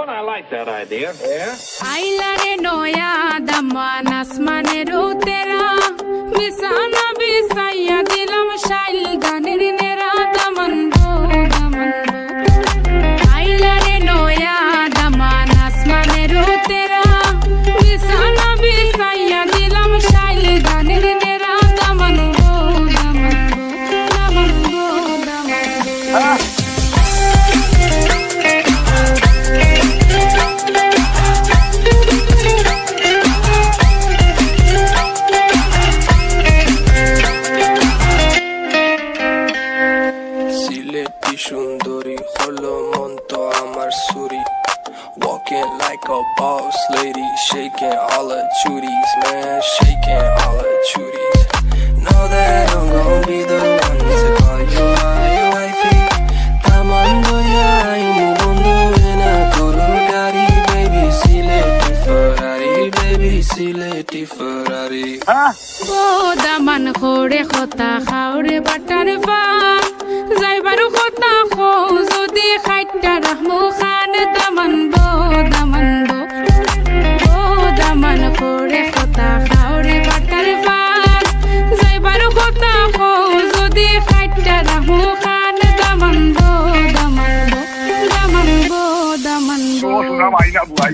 one. I like that idea. Yeah. Ailare noya daman asmane rutera misana bisaya dilam shail ganer nera daman bo daman ailare noya daman asmane rutera misana bisaya dilam shail ganer nera daman bo daman bo daman Shunduri, holo monto amar suri. Walking like a boss lady, shaking all her chuties, man, shaking all her chuties. Know that I'm gon' be the one to call you my wifey. Tamando ya imu bundu ina kurugari, baby, sileti Ferrari, baby, sileti Ferrari. Oh, daman khore khota khaure batar va. Zaibaru khota kho zodi khaita rahmu khan daman bo daman bo. Oh, daman khore khota khaure batar va. Zaibaru khota kho zodi khaita rahmu khan daman bo daman bo daman bo daman bo. So suna mai na buai.